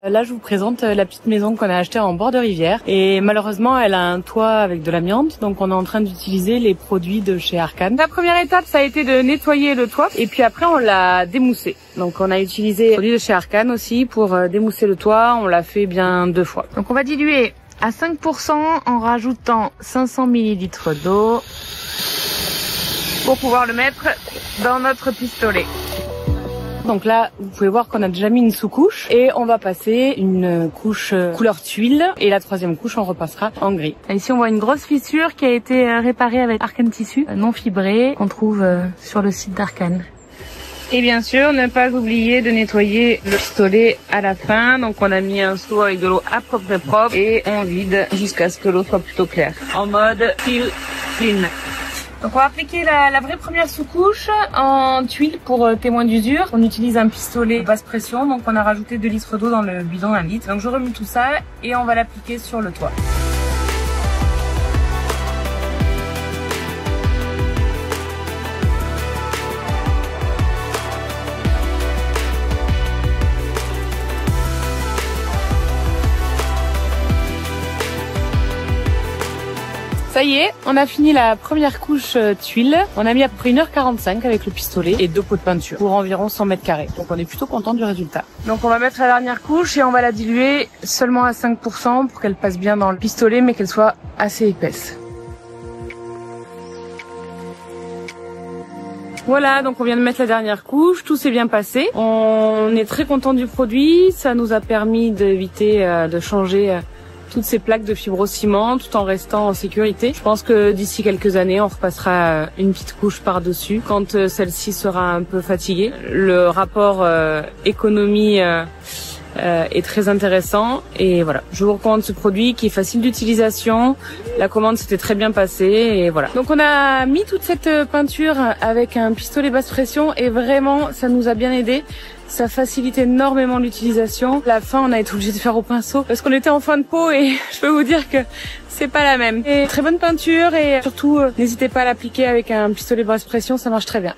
Là, je vous présente la petite maison qu'on a achetée en bord de rivière et malheureusement, elle a un toit avec de l'amiante, donc on est en train d'utiliser les produits de chez Arcan. La première étape, ça a été de nettoyer le toit et puis après, on l'a démoussé. Donc on a utilisé les produits de chez Arcan aussi pour démousser le toit, on l'a fait bien 2 fois. Donc on va diluer à 5% en rajoutant 500 ml d'eau pour pouvoir le mettre dans notre pistolet. Donc là, vous pouvez voir qu'on a déjà mis une sous-couche et on va passer une couche couleur tuile et la 3e couche, on repassera en gris. Et ici, on voit une grosse fissure qui a été réparée avec Arcan Tissu non fibré qu'on trouve sur le site d'Arcan. Et bien sûr, ne pas oublier de nettoyer le pistolet à la fin. Donc on a mis un seau avec de l'eau à peu près propre et on vide jusqu'à ce que l'eau soit plutôt claire. En mode peel clean. Donc on va appliquer la vraie première sous-couche en tuile pour témoin d'usure. On utilise un pistolet basse pression, donc on a rajouté 2 litres d'eau dans le bidon d'1 litre. Donc je remue tout ça et on va l'appliquer sur le toit. Ça y est, on a fini la première couche tuile. On a mis à peu près 1h45 avec le pistolet et 2 pots de peinture pour environ 100 mètres carrés. Donc on est plutôt content du résultat. Donc on va mettre la dernière couche et on va la diluer seulement à 5% pour qu'elle passe bien dans le pistolet mais qu'elle soit assez épaisse. Voilà, donc on vient de mettre la dernière couche, tout s'est bien passé. On est très content du produit, ça nous a permis d'éviter de changer toutes ces plaques de fibrociment tout en restant en sécurité. Je pense que d'ici quelques années, on repassera une petite couche par-dessus quand celle-ci sera un peu fatiguée. Le rapport économie est très intéressant et voilà. Je vous recommande ce produit qui est facile d'utilisation. La commande s'était très bien passée et voilà. Donc on a mis toute cette peinture avec un pistolet basse pression et vraiment ça nous a bien aidé. Ça facilite énormément l'utilisation. À la fin, on a été obligé de faire au pinceau parce qu'on était en fin de pot et je peux vous dire que c'est pas la même. Et très bonne peinture et surtout, n'hésitez pas à l'appliquer avec un pistolet basse pression, ça marche très bien.